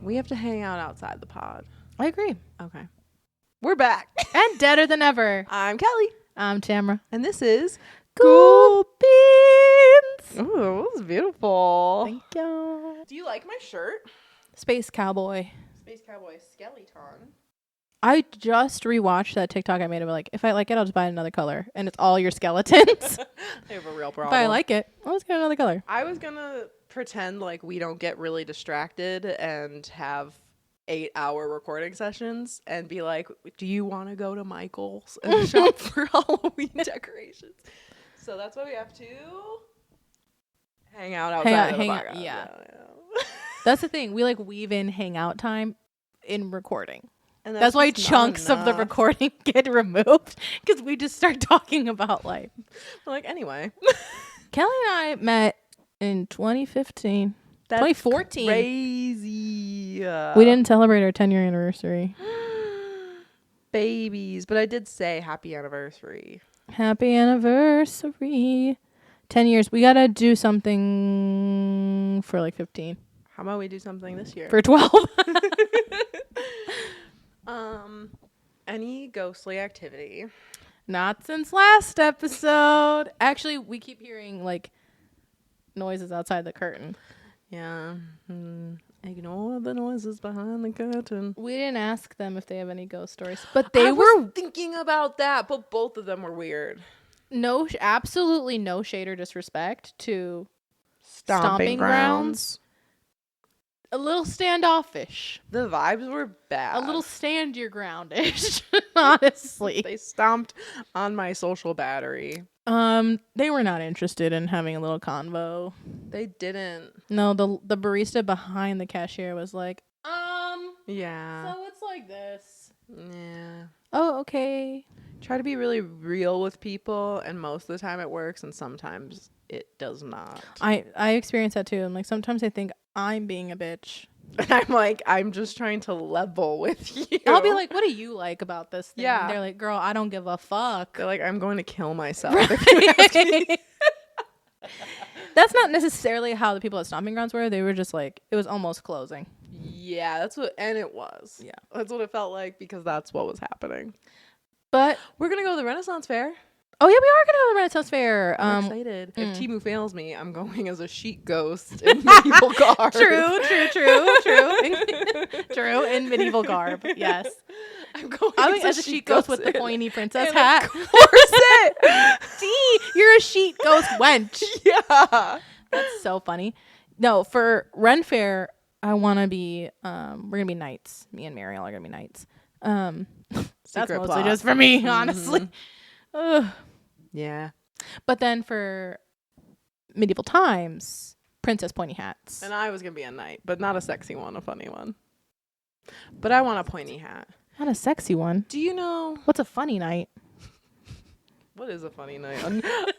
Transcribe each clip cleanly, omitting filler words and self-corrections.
We have to hang out outside the pod. I agree. Okay. We're back. And deader than ever. I'm Kelly. I'm Tamara. And this is Ghoul Beans. Oh, that was beautiful. Thank you. Do you like my shirt? Space Cowboy. Space Cowboy Skeleton. I just rewatched that TikTok I made of it. Like, if I like it, I'll just buy another color. And it's all your skeletons. They have a real problem. If I like it, I'll just get another color. I was going to pretend like we don't get really distracted and have 8-hour recording sessions and be like, do you want to go to Michael's and shop for Halloween decorations? So that's why we have to hang out outside of the podcast. Yeah. That's the thing. We like weave in hangout time in recording. And that's why chunks of the recording get removed, because we just start talking about life. Like, anyway. Kelly and I met in 2015. That's 2014. Crazy. We didn't celebrate our 10-year anniversary. Babies. But I did say happy anniversary. Happy anniversary. 10 years. We got to do something for like 15. How about we do something this year? For 12. Any ghostly activity? Not since last episode. Actually, we keep hearing like noises outside the curtain. Yeah. Ignore the noises behind the curtain. We didn't ask them if they have any ghost stories, but I was thinking about that, but both of them were weird. Absolutely no shade or disrespect to Stomping grounds. A little standoffish. The vibes were bad. A little stand your ground-ish, honestly. They stomped on my social battery. They were not interested in having a little convo. They didn't. No, the barista behind the cashier was like, yeah. So it's like this. Yeah. Oh, okay. Try to be really real with people, and most of the time it works, and sometimes it does not. I experience that too. And like sometimes I think I'm being a bitch. And I'm like, I'm just trying to level with you. I'll be like, what do you like about this thing? Yeah. And they're like, girl, I don't give a fuck. They're like, I'm going to kill myself. Right. That's not necessarily how the people at Stomping Grounds were. They were just like, it was almost closing. Yeah, that's what, and it was. Yeah. That's what it felt like, because that's what was happening. But we're going to go to the Renaissance Fair. Oh, yeah, we are going to go to the Renaissance Fair. I'm excited. If Timu fails me, I'm going as a sheet ghost in medieval garb. True. True, in medieval garb, yes. I'm going as a sheet ghost with the pointy princess hat. Corset. See, you're a sheet ghost wench. Yeah. That's so funny. No, for Ren Fair, I want to be, we're going to be knights. Me and Mariel are going to be knights. That's mostly plot. Just for me, honestly. Yeah. But then for medieval times, princess pointy hats. And I was going to be a knight, but not a sexy one, a funny one. But I want a pointy hat. Not a sexy one. Do you know? What's a funny night? What is a funny night?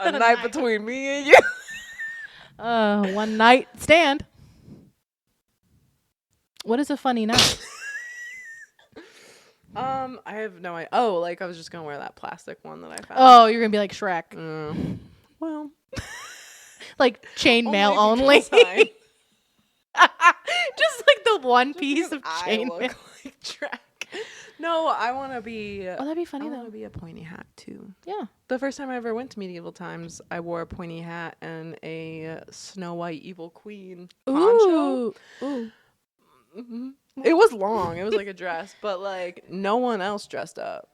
A night between me and you. One night stand. What is a funny night? I have no idea. Oh, like I was just gonna wear that plastic one that I found. Oh, you're gonna be like Shrek. Well, like chainmail only. Just like the one piece of chainmail. Like Shrek. No, I want to be. Oh, that'd be funny I though. want to be a pointy hat too. Yeah. The first time I ever went to medieval times, I wore a pointy hat and a Snow White evil queen poncho. Ooh. Mm-hmm. It was long. It was like a dress, but like no one else dressed up.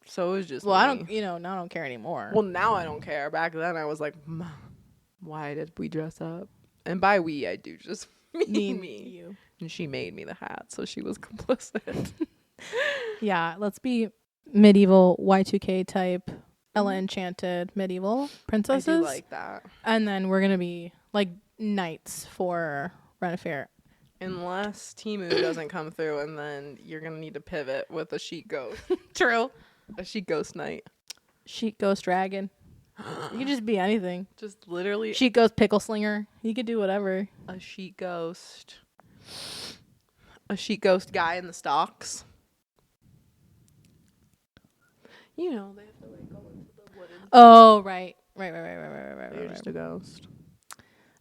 So it was just Well, me. now I don't care anymore. Well, now I don't care. Back then I was like, why did we dress up? And by we, I do just mean me. You. And she made me the hat, so she was complicit. Yeah, let's be medieval Y2K type Ella Enchanted medieval princesses. I do like that. And then we're going to be like knights for Ren Fair. Unless Timu doesn't come through, and then you're going to need to pivot with a sheet ghost. True. A sheet ghost knight. Sheet ghost dragon. You can just be anything. Just literally. Sheet ghost pickle slinger. You could do whatever. A sheet ghost. A sheet ghost guy in the stocks. You know, they have to like go into the wooden. Oh, right. Right. They're just a ghost.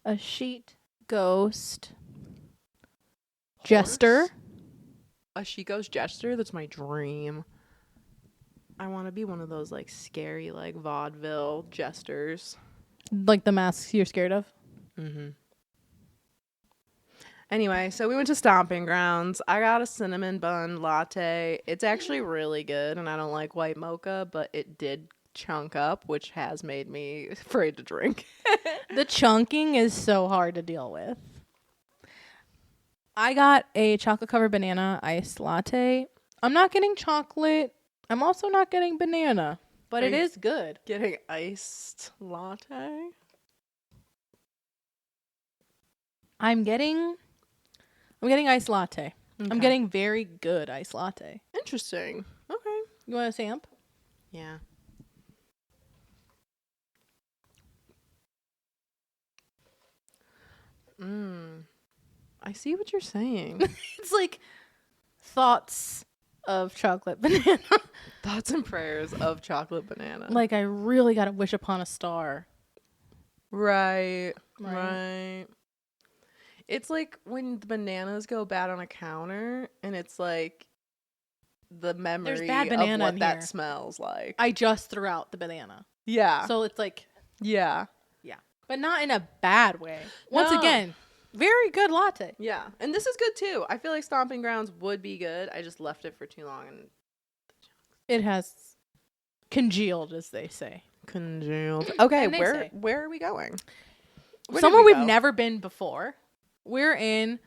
A sheet ghost Jester. A Chico's jester? That's my dream. I want to be one of those like scary like vaudeville jesters. Like the masks you're scared of. Mm-hmm. Anyway, so we went to Stomping Grounds. I got a cinnamon bun latte. It's actually really good, and I don't like white mocha, but it did chunk up, which has made me afraid to drink. The chunking is so hard to deal with. I got a chocolate covered banana iced latte. I'm not getting chocolate. I'm also not getting banana, but it is good. Getting iced latte? I'm getting iced latte. Okay. I'm getting very good iced latte. Interesting. Okay. You want a samp? Yeah. I see what you're saying. It's like thoughts of chocolate banana. Thoughts and prayers of chocolate banana. Like I really got to wish upon a star. Right. It's like when the bananas go bad on a counter, and it's like the memory There's bad banana of what in that here. smells like. I just threw out the banana. Yeah. So it's like, yeah. but not in a bad way. Once No. again, very good latte. Yeah. And this is good too. I feel like Stomping Grounds would be good. I just left it for too long and It has congealed, as they say. congealed. Okay, And they say. where are we going? Where did Somewhere we we've go? never been before. We're in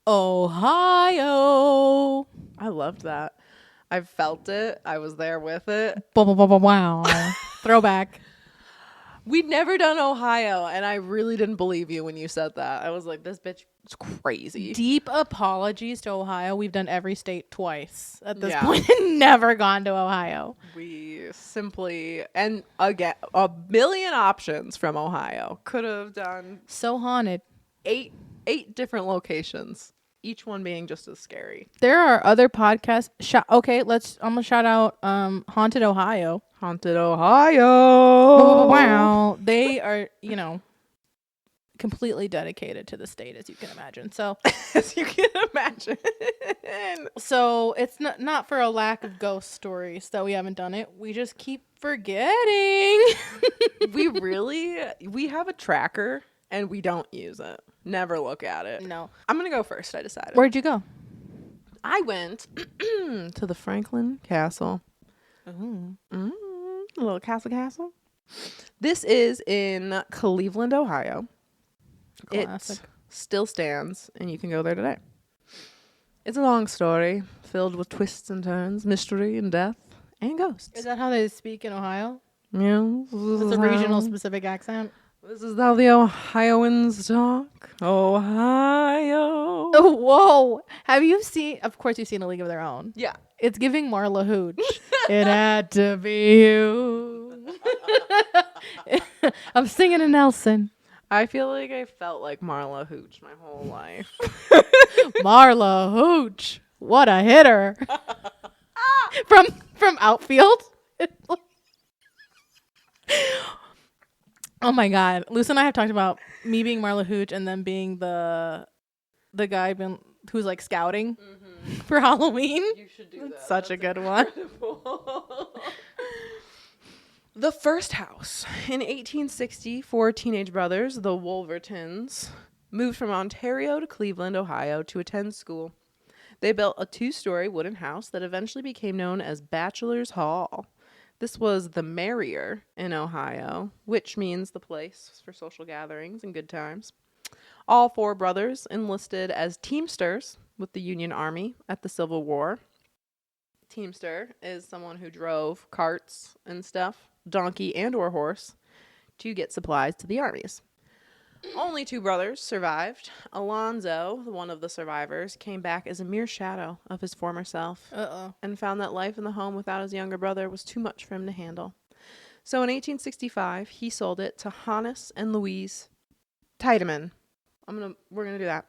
Ohio. I loved that. I felt it. I was there with it. Wow. Throwback. We'd never done Ohio, and I really didn't believe you when you said that. I was like, this bitch is crazy. Deep apologies to Ohio. We've done every state twice at this Yeah. point and never gone to Ohio. We simply, and again, a million options from Ohio. Could have done So haunted. eight different locations, each one being just as scary. There are other podcasts. I'm gonna shout out Haunted Ohio. Haunted Ohio. Wow. They are, completely dedicated to the state, as you can imagine. So As you can imagine. it's not for a lack of ghost stories that we haven't done it. We just keep forgetting. we have a tracker and we don't use it. Never look at it. No. I'm going to go first, I decided. Where'd you go? I went to the Franklin Castle. A little castle. This is in Cleveland, Ohio. Classic. It still stands, and you can go there today. It's a long story filled with twists and turns, mystery and death, and ghosts. Is that how they speak in Ohio? Yeah. It's a regional specific accent. This is how the Ohioans talk. Ohio. Oh, whoa. Have you seen, of course you've seen A League of Their Own. Yeah. It's giving Marla Hooch. It had to be you. I'm singing a Nelson. I feel like I felt like Marla Hooch my whole life. Marla Hooch. What a hitter. From outfield. Oh my God. Luce and I have talked about me being Marla Hooch and then being the guy who's like scouting for Halloween. You should do that. Such a good one. The first house in 1860, four teenage brothers, the Wolvertons, moved from Ontario to Cleveland, Ohio to attend school. They built a 2-story wooden house that eventually became known as Bachelor's Hall. This was the Merrier in Ohio, which means the place for social gatherings and good times. All four brothers enlisted as Teamsters with the Union Army at the Civil War. Teamster is someone who drove carts and stuff, donkey and or horse, to get supplies to the armies. Only 2 brothers survived. Alonzo, one of the survivors, came back as a mere shadow of his former self and found that life in the home without his younger brother was too much for him to handle. So in 1865, he sold it to Hannes and Louise Tiedemann. We're gonna do that.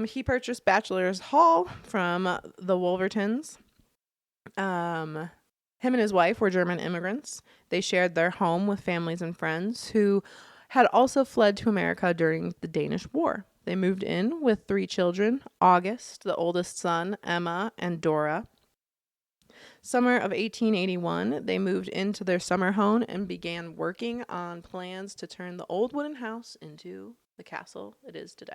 He purchased Bachelor's Hall from the Wolvertons. Him and his wife were German immigrants. They shared their home with families and friends who had also fled to America during the Danish War. They moved in with 3 children, August, the oldest son, Emma, and Dora. Summer of 1881, they moved into their summer home and began working on plans to turn the old wooden house into the castle it is today.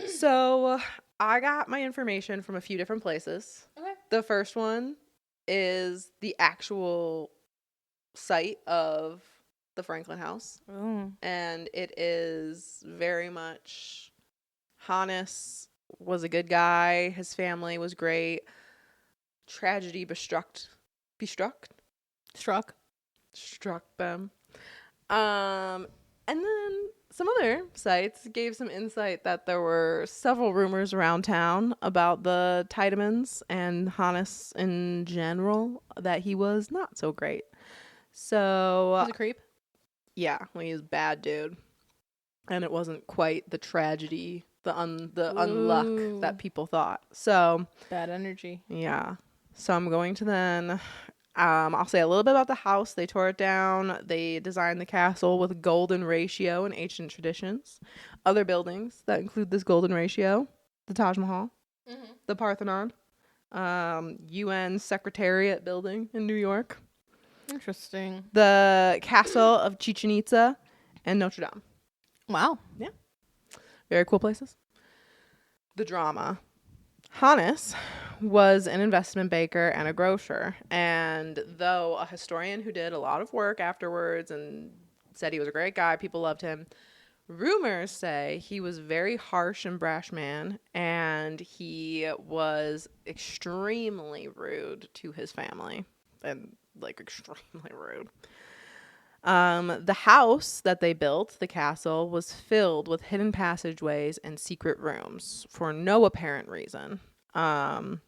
So I got my information from a few different places. Okay. The first one is the actual site of the Franklin house. Oh. And it is very much Hannes was a good guy. His family was great. Tragedy struck them. And then some other sites gave some insight that there were several rumors around town about the Tiedemanns and Hannes in general, that he was not so great. So He's a creep. yeah, well, he's a bad dude. And it wasn't quite the tragedy, the unluck that people thought. So Bad energy. yeah. So I'm going to then, I'll say a little bit about the house. They tore it down. They designed the castle with golden ratio and ancient traditions. Other buildings that include this golden ratio: the Taj Mahal, the Parthenon, UN Secretariat building in New York, Interesting. the castle of Chichen Itza, and Notre Dame. Wow. Yeah. Very cool places. The drama. Hannes was an investment banker and a grocer. And though a historian who did a lot of work afterwards and said he was a great guy, people loved him, rumors say he was a very harsh and brash man, and he was extremely rude to his family. And, like, extremely rude. The house that they built, the castle, was filled with hidden passageways and secret rooms for no apparent reason. And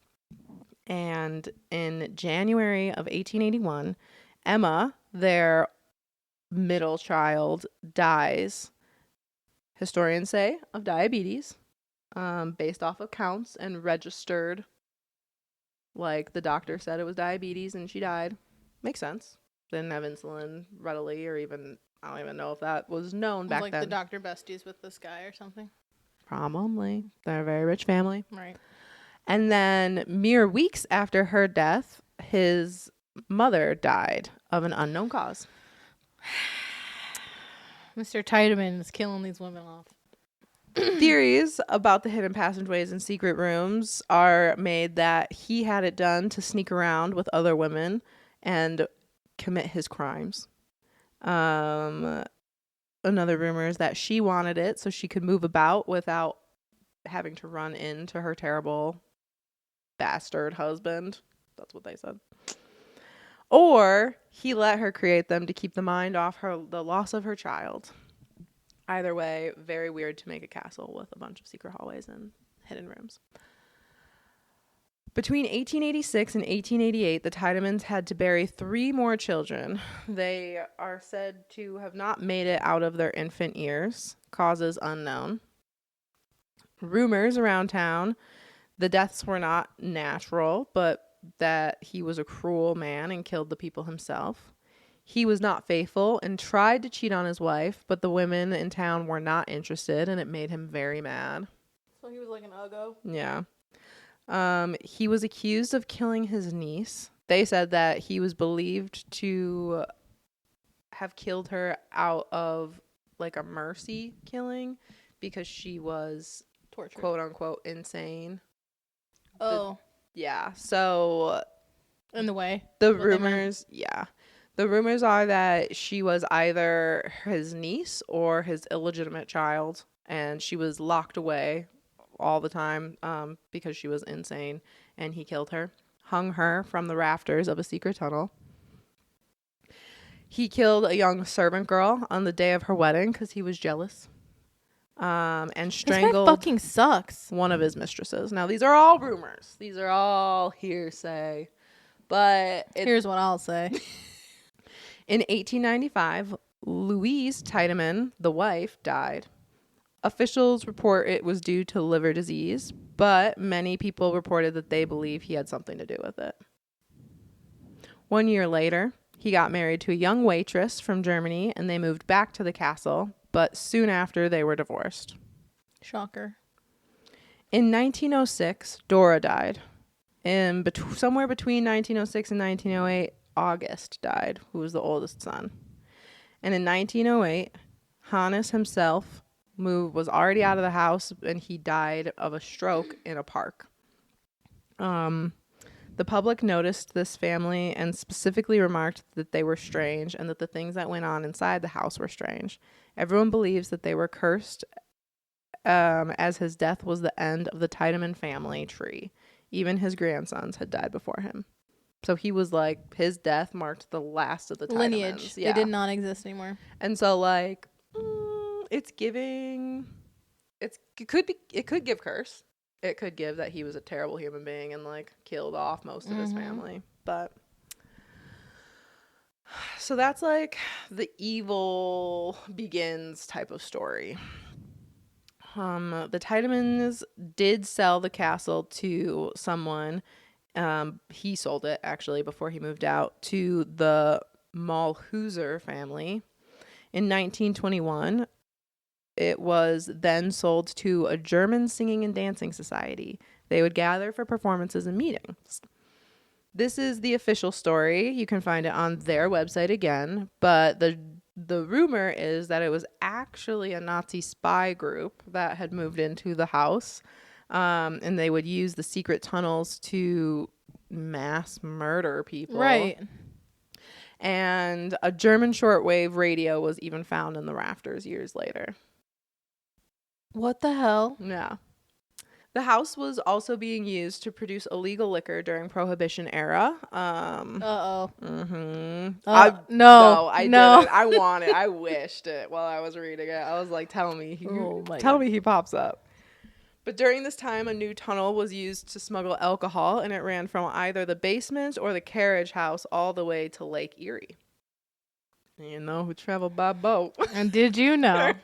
in January of 1881, Emma, their middle child, dies, historians say, of diabetes, based off of counts and registered. Like, the doctor said it was diabetes and she died. Makes sense. Didn't have insulin readily, or even, I don't even know if that was known back like then. the doctor besties with this guy or something. Probably. They're a very rich family. Right. And then mere weeks after her death, his mother died of an unknown cause. Mr. Tiedemann is killing these women off. Theories about the hidden passageways and secret rooms are made that he had it done to sneak around with other women and commit his crimes. Another rumor is that she wanted it so she could move about without having to run into her terrible bastard husband. That's what they said. Or he let her create them to keep the mind off the loss of her child. Either way, very weird to make a castle with a bunch of secret hallways and hidden rooms. Between 1886 and 1888, the Tiedemanns had to bury 3 more children. They are said to have not made it out of their infant years, causes unknown. Rumors around town, the deaths were not natural, but that he was a cruel man and killed the people himself. He was not faithful and tried to cheat on his wife, but the women in town were not interested, and it made him very mad. So he was like an uggo? Yeah. He was accused of killing his niece. They said that he was believed to have killed her out of like a mercy killing because she was Tortured. quote unquote insane. Oh. Yeah. So In the way. the rumors are that she was either his niece or his illegitimate child, and she was locked away all the time because she was insane, and he killed her, hung her from the rafters of a secret tunnel. He killed a young servant girl on the day of her wedding because he was jealous, and strangled this guy fucking sucks. one of his mistresses. Now, these are all rumors. These are all hearsay, but here's what I'll say. In 1895, Louise Tiedemann, the wife, died. Officials report it was due to liver disease, but many people reported that they believe he had something to do with it. 1 year later, he got married to a young waitress from Germany, and they moved back to the castle, but soon after they were divorced. Shocker. In 1906, Dora died. In somewhere between 1906 and 1908, August died, who was the oldest son. And in 1908, Hannes himself was already out of the house, and he died of a stroke in a park. The public noticed this family and specifically remarked that they were strange and that the things that went on inside the house were strange. Everyone believes that they were cursed, as his death was the end of the Tiedemann family tree. Even his grandsons had died before him. So he was like, his death marked the last of the Tiedemans. Lineage. Yeah. They did not exist anymore. And so, like, it's giving, it could give curse. It could give that he was a terrible human being and, like, killed off most of his family. But, so that's, like, the evil begins type of story. The Tiedemans did sell the castle to someone. He sold it, actually, before he moved out, to the Malhuser family. In 1921, it was then sold to a German singing and dancing society. They would gather for performances and meetings. This is the official story. You can find it on their website again, but the rumor is that it was actually a Nazi spy group that had moved into the house, and they would use the secret tunnels to mass murder people. Right. And a German shortwave radio was even found in the rafters years later. What the hell? Yeah. The house was also being used to produce illegal liquor during Prohibition era. Uh-oh. Mm-hmm. No, I didn't. I wanted. I wished it while I was reading it. I was like, tell me he pops up. But during this time, a new tunnel was used to smuggle alcohol, and it ran from either the basement or the carriage house all the way to Lake Erie. You know who traveled by boat. And did you know?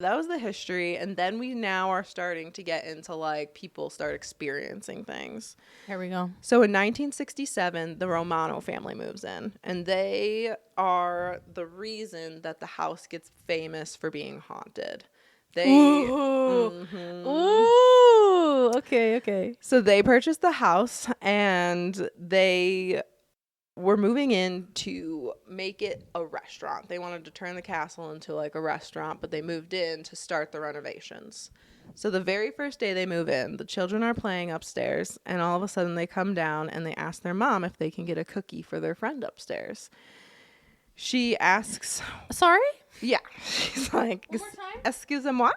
That was the history, and then we now are starting to get into, like, people start experiencing things. Here we go. So in 1967, the Romano family moves in, and they are the reason that the house gets famous for being haunted. Ooh. Ooh. Okay. So they purchased the house, and they were moving in to make it a restaurant. They wanted to turn the castle into, like, a restaurant, but they moved in to start the renovations. So the very first day they move in, the children are playing upstairs, and all of a sudden they come down and they ask their mom if they can get a cookie for their friend upstairs. She asks... Sorry? Yeah. She's like, one more time? Excusez-moi.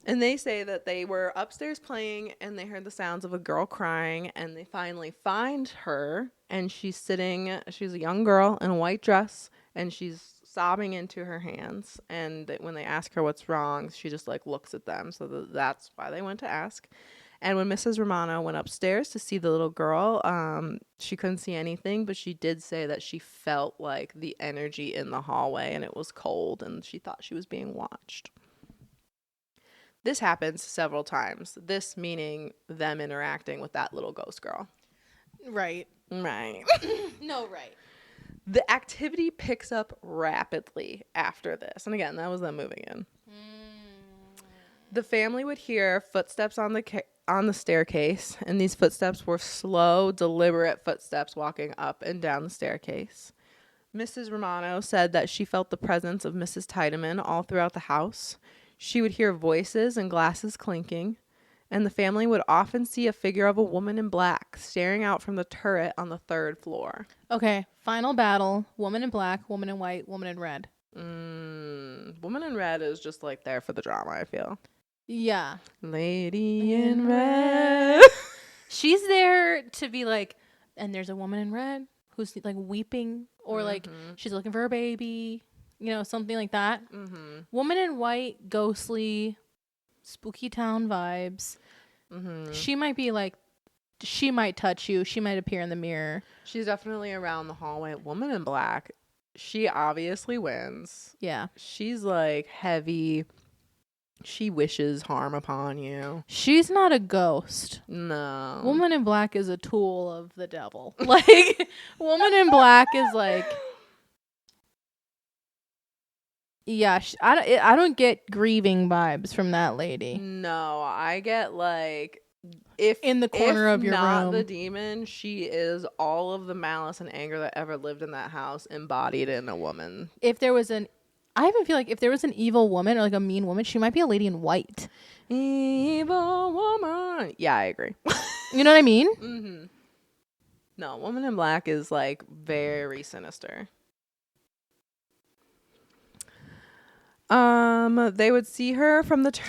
And they say that they were upstairs playing and they heard the sounds of a girl crying, and they finally find her, and she's a young girl in a white dress, and she's sobbing into her hands. And when they ask her what's wrong, she just, like, looks at them. So that's why they went to ask. And when Mrs. Romano went upstairs to see the little girl, she couldn't see anything, but she did say that she felt, like, the energy in the hallway, and it was cold, and she thought she was being watched. This happens several times. This meaning them interacting with that little ghost girl. Right. Right. No, right. The activity picks up rapidly after this. And again, that was them moving in. The family would hear footsteps on the staircase, and these footsteps were slow, deliberate footsteps walking up and down the staircase. Mrs. Romano said that she felt the presence of Mrs. Tiedemann all throughout the house. She would hear voices and glasses clinking, and the family would often see a figure of a woman in black staring out from the turret on the 3rd floor. Okay, final battle. Woman in black, woman in white, woman in red. Woman in red is just, like, there for the drama, I feel. Yeah. Lady in red. She's there to be like, and there's a woman in red who's, like, weeping, or like she's looking for her baby, you know, something like that. Woman in white, ghostly, spooky town vibes. She might be like, she might touch you. She might appear in the mirror. She's definitely around the hallway. Woman in black, she obviously wins. Yeah. She's, like, heavy. She wishes harm upon you. She's not a ghost. No. Woman in black is a tool of the devil. Like, woman in black is like, Yeah, I don't get grieving vibes from that lady. No, I get like if In the corner if of your not room. the demon, she is all of the malice and anger that ever lived in that house embodied in a woman. If there was I even feel like if there was an evil woman or like a mean woman, she might be a lady in white. Evil woman. Yeah, I agree. You know what I mean? Mm-hmm. No, Woman in Black is like very sinister. They would see her from the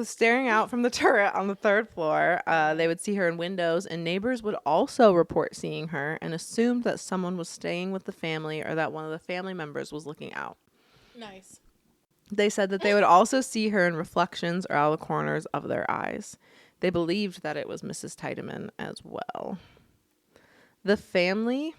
staring out from the turret on the third floor. They would see her in windows, and neighbors would also report seeing her and assumed that someone was staying with the family or that one of the family members was looking out. Nice. They said that they would also see her in reflections or out of the corners of their eyes. They believed that it was Mrs. Tiedemann as well. The family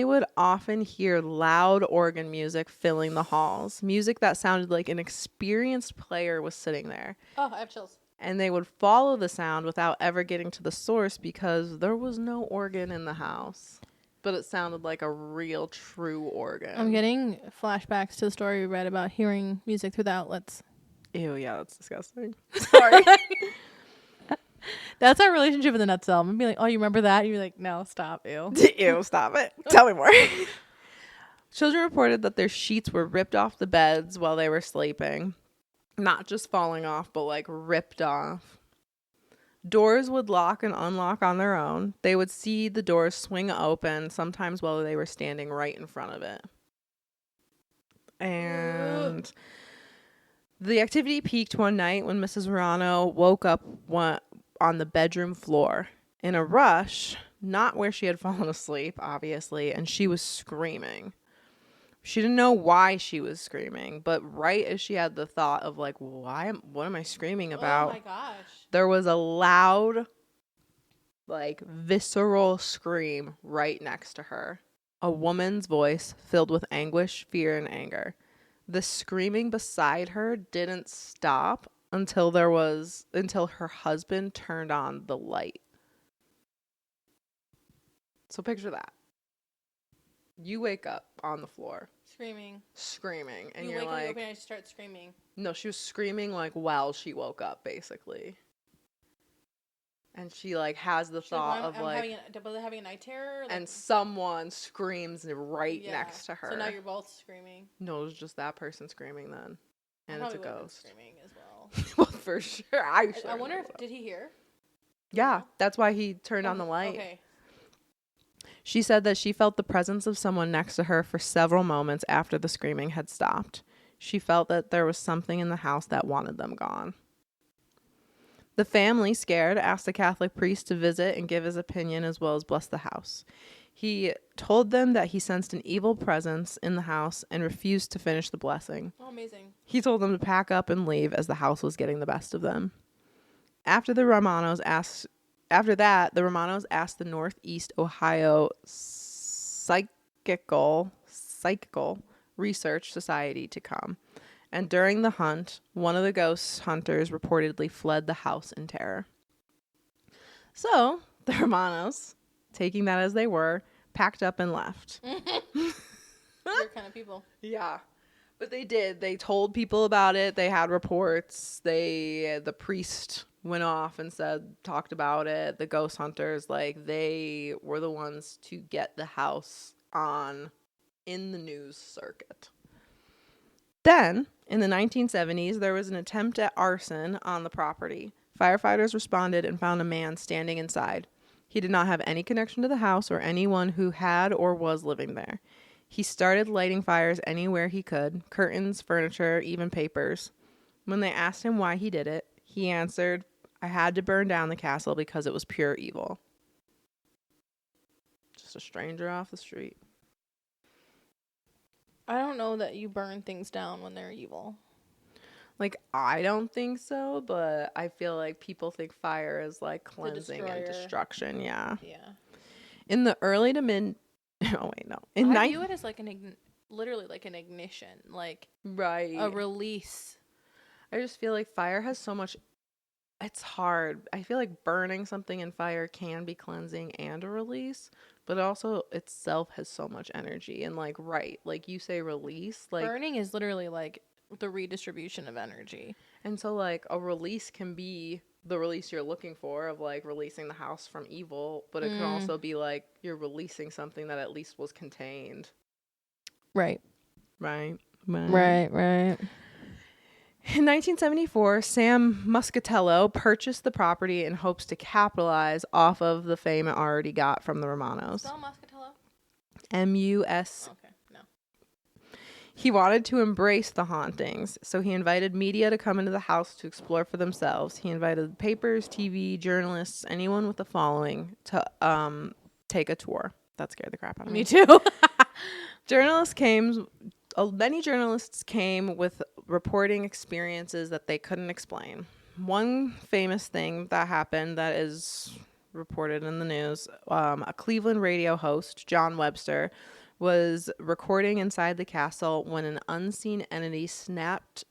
would often hear loud organ music filling the halls, music that sounded like an experienced player was sitting there. Oh, I have chills. And they would follow the sound without ever getting to the source because there was no organ in the house. But it sounded like a real, true organ. I'm getting flashbacks to the story we read about hearing music through the outlets. Ew, yeah, that's disgusting. Sorry. That's our relationship in the nutshell. I'm gonna be like, oh, you remember that? And you're like, no, stop, ew. Ew, stop it. Tell me more. Children reported that their sheets were ripped off the beds while they were sleeping. Not just falling off, but like ripped off. Doors would lock and unlock on their own. They would see the doors swing open, sometimes while they were standing right in front of it. And the activity peaked one night when Mrs. Verano woke up on the bedroom floor in a rush, not where she had fallen asleep, obviously, and she was screaming. She didn't know why she was screaming, but right as she had the thought of like, what am I screaming about? Oh my gosh. There was a loud, like visceral scream right next to her. A woman's voice filled with anguish, fear, and anger. The screaming beside her didn't stop until her husband turned on the light. So picture that. You wake up on the floor. Screaming. And you're wake up, like... you open, and I start screaming. No, she was screaming like while she woke up, basically. And she like has the thought of like... having a night terror? Like, and someone screams right next to her. So now you're both screaming? No, it was just that person screaming then. And it's a ghost. Screaming as well. Well, for sure. I wonder if... Did he hear? Yeah, that's why he turned on the light. Okay. She said that she felt the presence of someone next to her for several moments after the screaming had stopped. She felt that there was something in the house that wanted them gone. The family, scared, asked a Catholic priest to visit and give his opinion as well as bless the house. He told them that he sensed an evil presence in the house and refused to finish the blessing. Oh, amazing. He told them to pack up and leave as the house was getting the best of them. After that, the Romanos asked the Northeast Ohio Psychical Research Society to come. And during the hunt, one of the ghost hunters reportedly fled the house in terror. So, the Romanos, taking that as they were, packed up and left. They're kind of people. Yeah. But they did. They told people about it. They had reports. The priest went off and talked about it. The ghost hunters, like, they were the ones to get the house in the news circuit. Then, in the 1970s, there was an attempt at arson on the property. Firefighters responded and found a man standing inside. He did not have any connection to the house or anyone who had or was living there. He started lighting fires anywhere he could, curtains, furniture, even papers. When they asked him why he did it, he answered, "I had to burn down the castle because it was pure evil." Just a stranger off the street. I don't know that you burn things down when they're evil. Like, I don't think so, but I feel like people think fire is like cleansing and destruction. Yeah. Yeah. In the early to mid... Oh, wait, no. I view it as like literally like an ignition, like right, a release. I just feel like fire has so much... It's hard. I feel like burning something in fire can be cleansing and a release, But it also itself has so much energy. And like, right, like you say release, like Burning is literally like the redistribution of energy. and so like a release can be the release you're looking for of like releasing the house from evil, but it can also be like you're releasing something that at least was contained. Right. Right. Right. In 1974, Sam Muscatello purchased the property in hopes to capitalize off of the fame it already got from the Romanos. Spell Muscatello? M-U-S. Okay, no. He wanted to embrace the hauntings, so he invited media to come into the house to explore for themselves. He invited papers, TV, journalists, anyone with a following to take a tour. That scared the crap out of me. Me too. Many journalists came with reporting experiences that they couldn't explain. One famous thing that happened that is reported in the news, a Cleveland radio host, John Webster, was recording inside the castle when an unseen entity snatched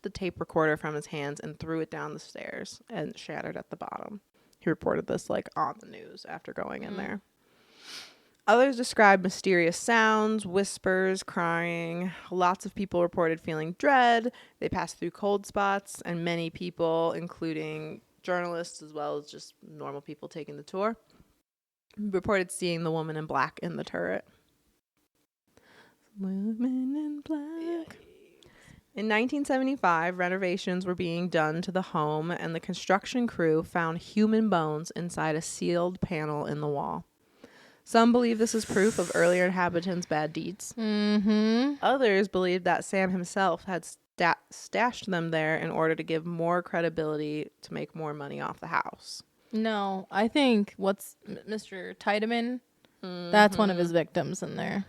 the tape recorder from his hands and threw it down the stairs and shattered at the bottom. He reported this like on the news after going in there. Others described mysterious sounds, whispers, crying. Lots of people reported feeling dread. They passed through cold spots, and many people, including journalists as well as just normal people taking the tour, reported seeing the woman in black in the turret. Woman in black. In 1975, renovations were being done to the home, and the construction crew found human bones inside a sealed panel in the wall. Some believe this is proof of earlier inhabitants' bad deeds. Others believe that Sam himself had stashed them there in order to give more credibility to make more money off the house. No, I think Mr. Tiedemann, that's one of his victims in there.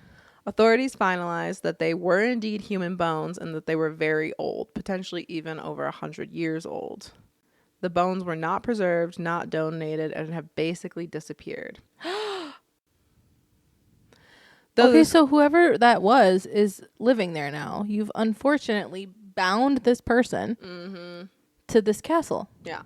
Authorities finalized that they were indeed human bones and that they were very old, potentially even over 100 years old. The bones were not preserved, not donated, and have basically disappeared. Okay, so whoever that was is living there now. You've unfortunately bound this person to this castle. Yeah.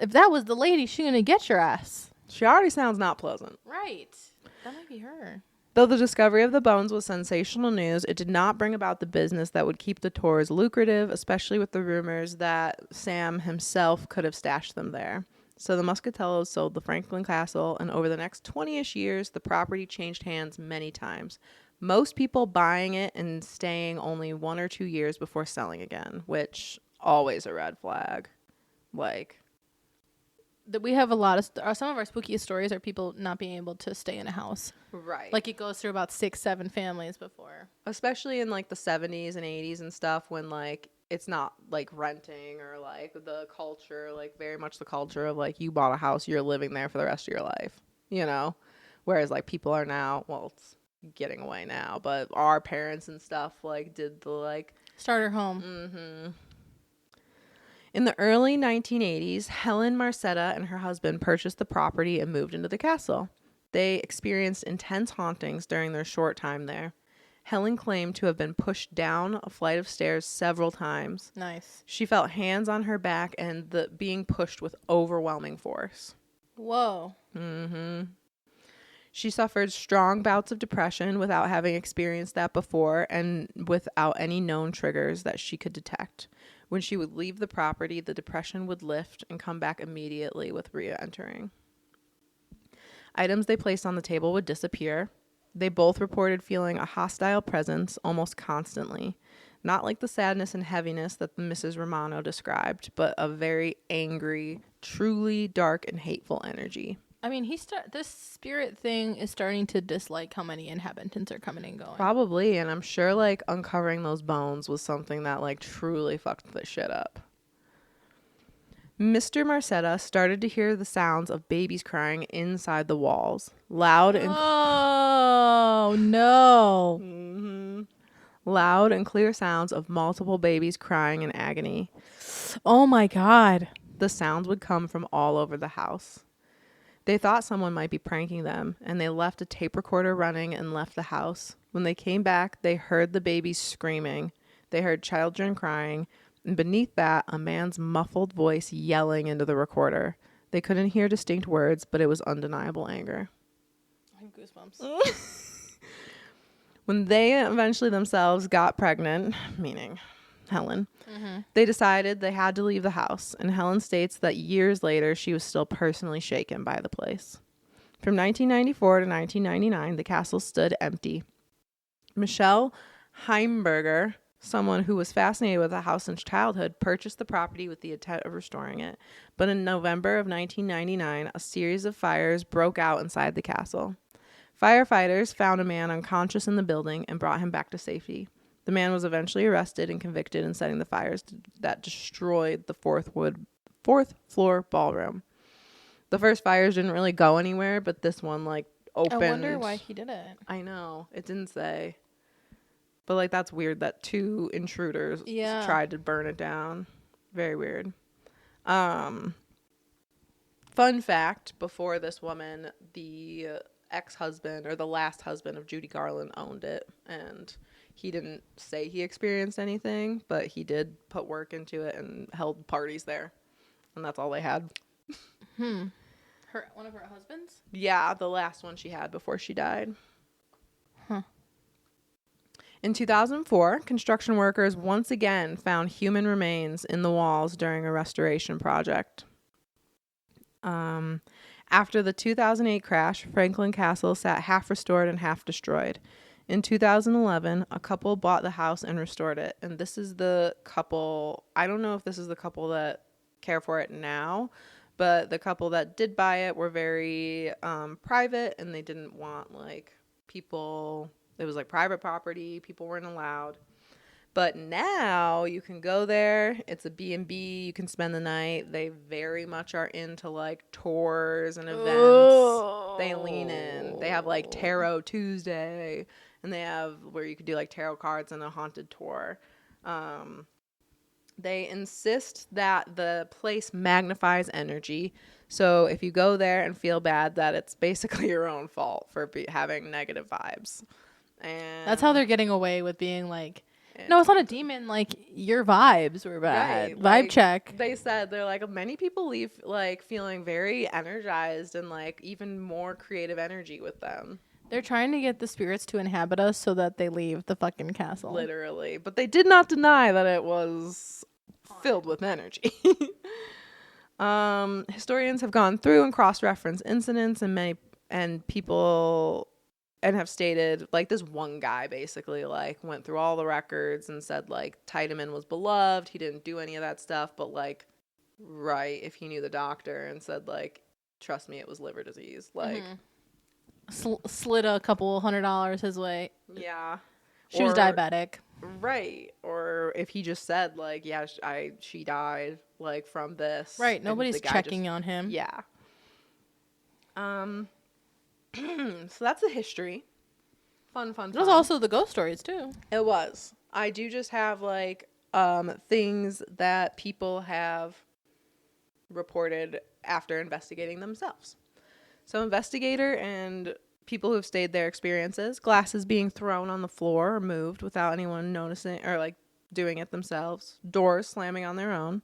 If that was the lady, she's going to get your ass. She already sounds not pleasant. Right. That might be her. Though the discovery of the bones was sensational news, it did not bring about the business that would keep the tours lucrative, especially with the rumors that Sam himself could have stashed them there. So the Muscatellos sold the Franklin Castle, and over the next 20-ish years, the property changed hands many times. Most people buying it and staying only 1 or 2 years before selling again, which always a red flag. Like, that we have a lot of some of our spookiest stories are people not being able to stay in a house. Right. Like it goes through about 6-7 families before. Especially in like the 70s and 80s and stuff when like it's not like renting or like the culture, like very much the culture of like you bought a house, you're living there for the rest of your life, you know? Whereas like people are now, well, it's getting away now, but our parents and stuff like did the like starter home. In the early 1980s, Helen Marcetta and her husband purchased the property and moved into the castle. They experienced intense hauntings during their short time there. Helen claimed to have been pushed down a flight of stairs several times. Nice. She felt hands on her back and being pushed with overwhelming force. Whoa. She suffered strong bouts of depression without having experienced that before and without any known triggers that she could detect. When she would leave the property, the depression would lift and come back immediately with re-entering. Items they placed on the table would disappear. They both reported feeling a hostile presence almost constantly. Not like the sadness and heaviness that Mrs. Romano described, but a very angry, truly dark and hateful energy. I mean, this spirit thing is starting to dislike how many inhabitants are coming and going. Probably, and I'm sure like uncovering those bones was something that like truly fucked the shit up. Mr. Marcetta started to hear the sounds of babies crying inside the walls. Loud and loud and clear sounds of multiple babies crying in agony. Oh my God. The sounds would come from all over the house. They thought someone might be pranking them, and they left a tape recorder running and left the house. When they came back, they heard the babies screaming. They heard children crying, and beneath that, a man's muffled voice yelling into the recorder. They couldn't hear distinct words, but it was undeniable anger. goosebumps. When they eventually themselves got pregnant, meaning Helen, they decided they had to leave the house, and Helen states that years later she was still personally shaken by the place. From 1994 to 1999, the castle stood empty. Michelle Heimberger, someone who was fascinated with the house since childhood, purchased the property with the intent of restoring it. But in November of 1999, a series of fires broke out inside the castle. Firefighters found a man unconscious in the building and brought him back to safety. The man was eventually arrested and convicted in setting the fires that destroyed the fourth floor ballroom. The first fires didn't really go anywhere, but this one opened. I wonder why he did it. I know. It didn't say. But that's weird that two intruders tried to burn it down. Very weird. Fun fact, before this woman, the ex-husband or the last husband of Judy Garland owned it, and he didn't say he experienced anything, but he did put work into it and held parties there, and that's all they had. One of her husbands? Yeah, the last one she had before she died. In 2004, construction workers once again found human remains in the walls during a restoration project. After the 2008 crash, Franklin Castle sat half restored and half destroyed. In 2011, a couple bought the house and restored it. And this is the couple, I don't know if this is the couple that care for it now, but the couple that did buy it were very private, and they didn't want people. It was private property. People weren't allowed. But now you can go there. It's a B&B. You can spend the night. They very much are into tours and events. Oh. They lean in. They have Tarot Tuesday, and they have where you could do tarot cards and a haunted tour. They insist that the place magnifies energy. So if you go there and feel bad, that it's basically your own fault for having negative vibes. And that's how they're getting away with being no, it's not a demon. Your vibes were bad. Right. Vibe check. They said they're many people leave feeling very energized and even more creative energy with them. They're trying to get the spirits to inhabit us so that they leave the fucking castle. Literally. But they did not deny that it was filled with energy. Historians have gone through and cross-referenced incidents and people and have stated this one guy basically went through all the records and said Tiedemann was beloved. He didn't do any of that stuff, but if he knew the doctor and said trust me, it was liver disease. Slid a couple $100 his way. Yeah. She was diabetic. Right. Or if he just said she died from this. Right. Nobody's checking on him. Yeah. So that's the history. Fun. It was also the ghost stories too. It was. I do just have things that people have reported after investigating themselves. So investigator and people who've stayed there experiences: glasses being thrown on the floor or moved without anyone noticing or doing it themselves, doors slamming on their own,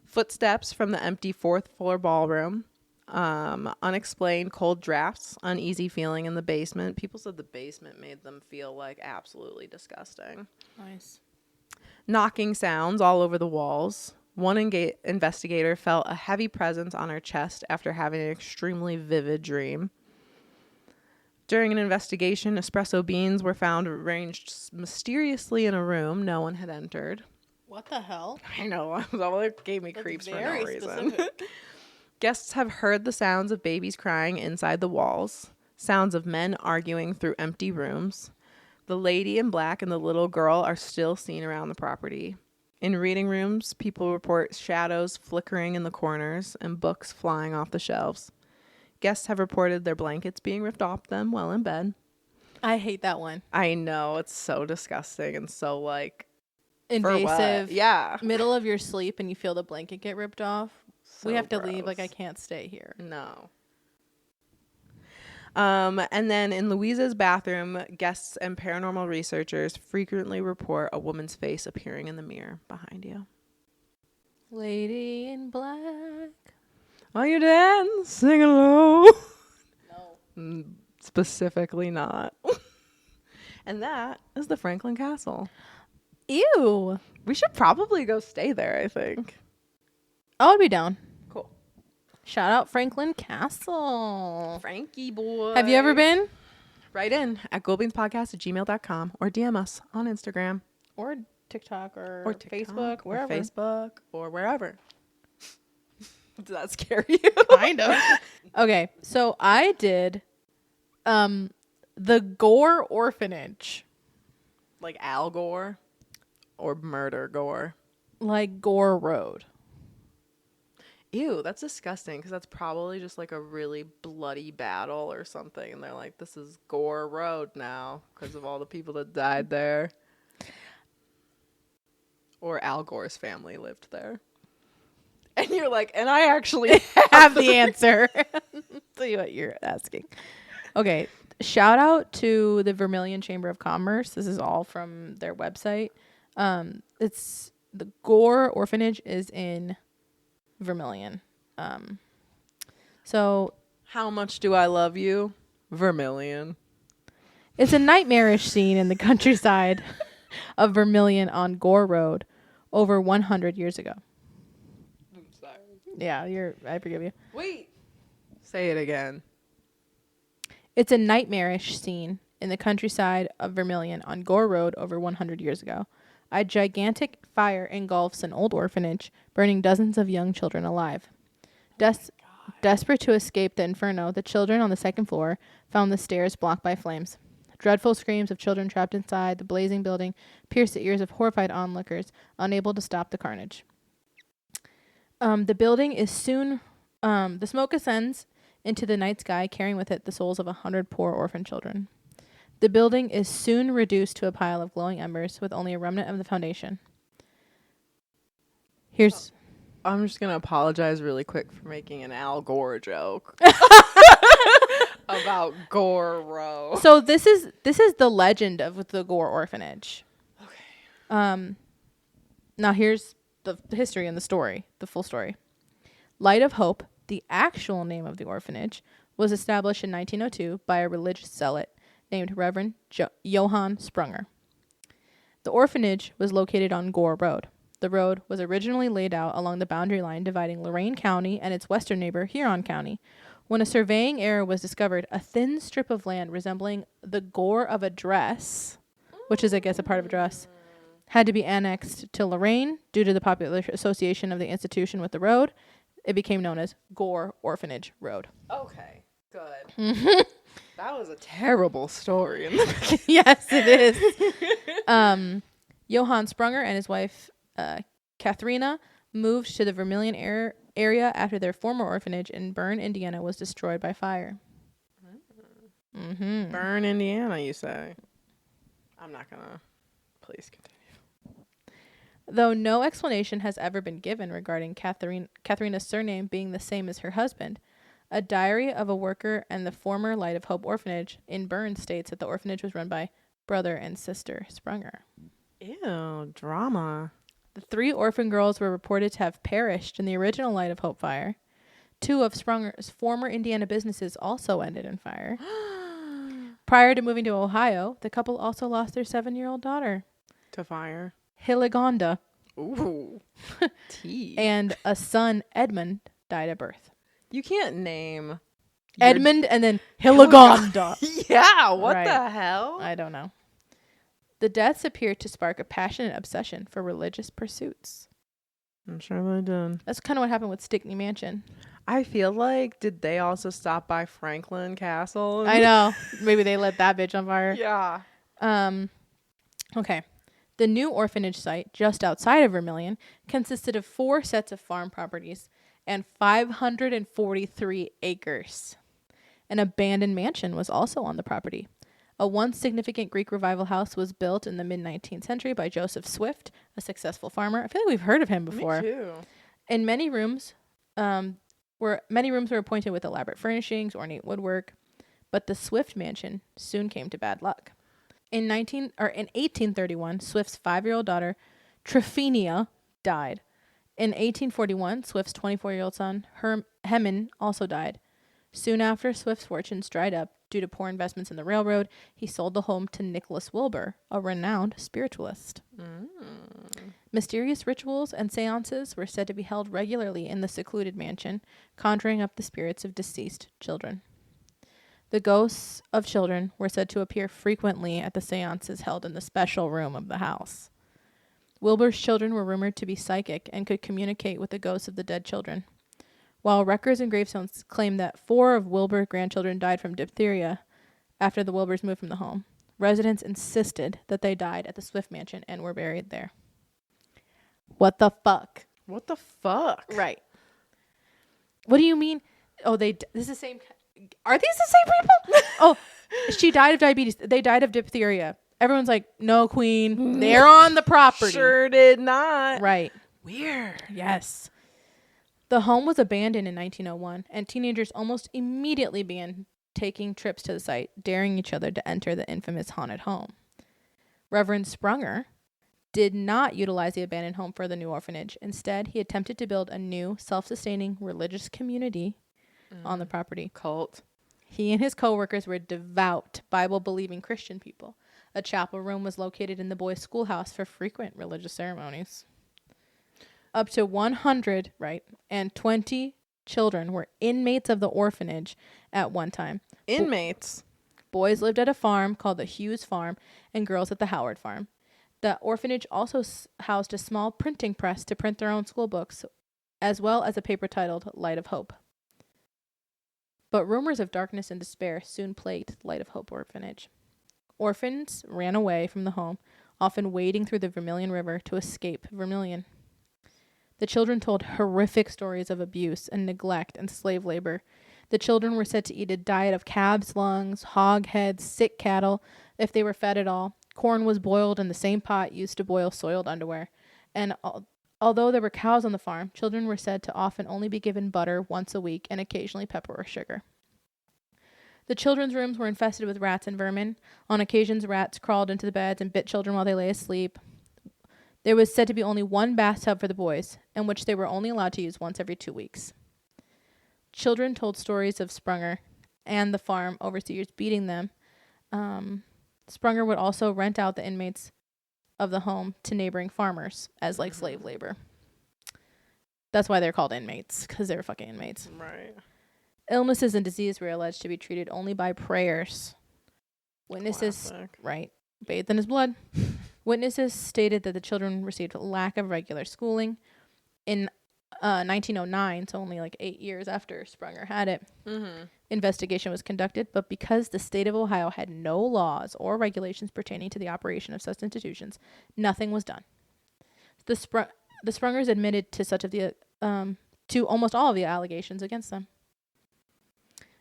footsteps from the empty fourth floor ballroom, unexplained cold drafts, uneasy feeling in the basement. People said the basement made them feel absolutely disgusting. Nice. Knocking sounds all over the walls. One investigator felt a heavy presence on her chest after having an extremely vivid dream. During an investigation, espresso beans were found arranged mysteriously in a room no one had entered. What the hell? I know. That gave me creeps for no reason. Guests have heard the sounds of babies crying inside the walls, sounds of men arguing through empty rooms. The lady in black and the little girl are still seen around the property. In reading rooms, people report shadows flickering in the corners and books flying off the shelves. Guests have reported their blankets being ripped off them while in bed. I hate that one. I know. It's so disgusting and so invasive. Yeah. Middle of your sleep and you feel the blanket get ripped off. So we have to gross. leave. I can't stay here. No. And then in Louisa's bathroom, guests and paranormal researchers frequently report a woman's face appearing in the mirror behind you. Lady in black. While you dance, sing along. No. Specifically not. And that is the Franklin Castle. Ew. We should probably go stay there, I think. I would be down. Cool. Shout out Franklin Castle. Frankie boy. Have you ever been? Write in at ghoulbeanspodcast@gmail.com or DM us on Instagram. Or TikTok or TikTok, Facebook, wherever. Or Facebook or wherever. Does that scare you? Kind of. Okay, so I did the Gore Orphanage. Like Al Gore or Murder Gore? Like Gore Road. Ew, that's disgusting because that's probably just like a really bloody battle or something. And they're like, this is Gore Road now because of all the people that died there. Or Al Gore's family lived there. And you're like, and I actually Have the answer. See what you're asking. Okay, shout out to the Vermilion Chamber of Commerce. This is all from their website. It's the Gore Orphanage is in Vermilion. So How much do I love you? Vermilion. it's a nightmarish scene in the countryside of Vermilion on Gore Road over 100 years ago. I'm sorry. Yeah, I forgive you. Wait. Say it again. It's a nightmarish scene in the countryside of Vermilion on Gore Road over 100 years ago. A gigantic fire engulfs an old orphanage, burning dozens of young children alive. Desperate to escape the inferno, the children on the second floor found the stairs blocked by flames. Dreadful screams of children trapped inside the blazing building pierced the ears of horrified onlookers, unable to stop the carnage. The building is soon... the smoke ascends into the night sky, carrying with it the souls of 100 poor orphan children. The building is soon reduced to a pile of glowing embers with only a remnant of the foundation. Here's... I'm just going to apologize really quick for making an Al Gore joke. About Gore Road. So this is the legend of the Gore Orphanage. Okay. Now here's the history and the story, the full story. Light of Hope, the actual name of the orphanage, was established in 1902 by a religious zealot named Reverend Johann Sprunger. The orphanage was located on Gore Road. The road was originally laid out along the boundary line dividing Lorain County and its western neighbor, Huron County. When a surveying error was discovered, a thin strip of land resembling the gore of a dress, which is, I guess, a part of a dress, had to be annexed to Lorain due to the popular association of the institution with the road. It became known as Gore Orphanage Road. Okay. Good. That was a terrible story. Yes, it is. Johann Sprunger and his wife, Katharina, moved to the Vermilion area after their former orphanage in Bern, Indiana, was destroyed by fire. Mm-hmm. Bern, Indiana, you say? I'm not going to. Please continue. Though no explanation has ever been given regarding Katharina's surname being the same as her husband, a diary of a worker and the former Light of Hope orphanage in Bern states that the orphanage was run by brother and sister Sprunger. Ew, drama. The 3 orphan girls were reported to have perished in the original Light of Hope fire. 2 of Sprunger's former Indiana businesses also ended in fire. Prior to moving to Ohio, the couple also lost their 7-year-old daughter, To fire. Hillegonda. Ooh. Tea. And a son, Edmund, died at birth. You can't name Edmund and then Hillegonda. Yeah, what Right. the hell? I don't know. The deaths appear to spark a passionate obsession for religious pursuits. I'm sure they did. That's kind of what happened with Stickney Mansion. I feel like, did they also stop by Franklin Castle? I know. Maybe they lit that bitch on fire. Yeah. Okay. The new orphanage site, just outside of Vermilion, consisted of 4 sets of farm properties and 543 acres. An abandoned mansion was also on the property. A once significant Greek revival house was built in the mid-19th century by Joseph Swift, a successful farmer. I feel like we've heard of him before. Me too. And many rooms were appointed with elaborate furnishings, ornate woodwork, but the Swift mansion soon came to bad luck. In 1831, Swift's 5-year-old daughter, Tryphenia, died. In 1841, Swift's 24-year-old son, Hemin, also died. Soon after Swift's fortunes dried up, Due to poor investments in the railroad, he sold the home to Nicholas Wilbur, a renowned spiritualist. Mysterious rituals and seances were said to be held regularly in the secluded mansion, conjuring up the spirits of deceased children. The ghosts of children were said to appear frequently at the seances held in the special room of the house. Wilbur's children were rumored to be psychic and could communicate with the ghosts of the dead children. While records and gravestones claim that 4 of Wilbur's grandchildren died from diphtheria after the Wilburs moved from the home, residents insisted that they died at the Swift Mansion and were buried there. What the fuck? What the fuck? Right. What do you mean? Oh, this is the same. Are these the same people? Oh, she died of diabetes. They died of diphtheria. Everyone's like, no, queen. They're on the property. Sure did not. Right. Weird. Yes. The home was abandoned in 1901, and teenagers almost immediately began taking trips to the site, daring each other to enter the infamous haunted home. Reverend Sprunger did not utilize the abandoned home for the new orphanage. Instead, he attempted to build a new, self-sustaining religious community on the property. Cult. He and his co-workers were devout, Bible-believing Christian people. A chapel room was located in the boys' schoolhouse for frequent religious ceremonies. Up to 100, and 20 children were inmates of the orphanage at one time. Inmates? Boys lived at a farm called the Hughes Farm and girls at the Howard Farm. The orphanage also housed a small printing press to print their own school books, as well as a paper titled Light of Hope. But rumors of darkness and despair soon plagued Light of Hope Orphanage. Orphans ran away from the home, often wading through the Vermilion River to escape Vermilion. The children told horrific stories of abuse and neglect and slave labor. The children were said to eat a diet of calves' lungs, hog heads, sick cattle, if they were fed at all. Corn was boiled in the same pot used to boil soiled underwear. And although there were cows on the farm, children were said to often only be given butter once a week and occasionally pepper or sugar. The children's rooms were infested with rats and vermin. On occasions, rats crawled into the beds and bit children while they lay asleep. There was said to be only one bathtub for the boys, in which they were only allowed to use once every 2 weeks. Children told stories of Sprunger and the farm overseers beating them. Sprunger would also rent out the inmates of the home to neighboring farmers as slave labor. That's why they're called inmates, because they're fucking inmates. Right. Illnesses and disease were alleged to be treated only by prayers. Witnesses, Classic. Bathed in his blood. Witnesses stated that the children received lack of regular schooling. In 1909, so only 8 years after Sprunger had it, investigation was conducted, but because the state of Ohio had no laws or regulations pertaining to the operation of such institutions, nothing was done. The Sprungers admitted to to almost all of the allegations against them.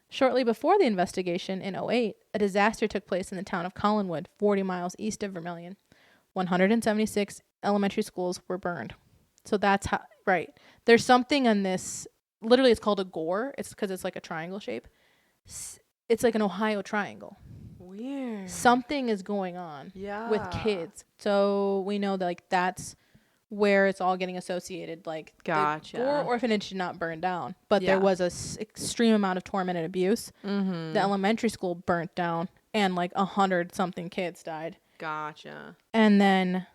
Shortly before the investigation, in 2008, a disaster took place in the town of Collinwood, 40 miles east of Vermilion. 176 elementary schools were burned. So that's how, There's something on this, literally it's called a gore. It's because it's like a triangle shape. It's like an Ohio triangle. Weird. Something is going on with kids. So we know that that's where it's all getting associated. Gotcha. The Gore Orphanage did not burn down, but there was a extreme amount of torment and abuse. The elementary school burnt down, and 100-something kids died. Gotcha. And then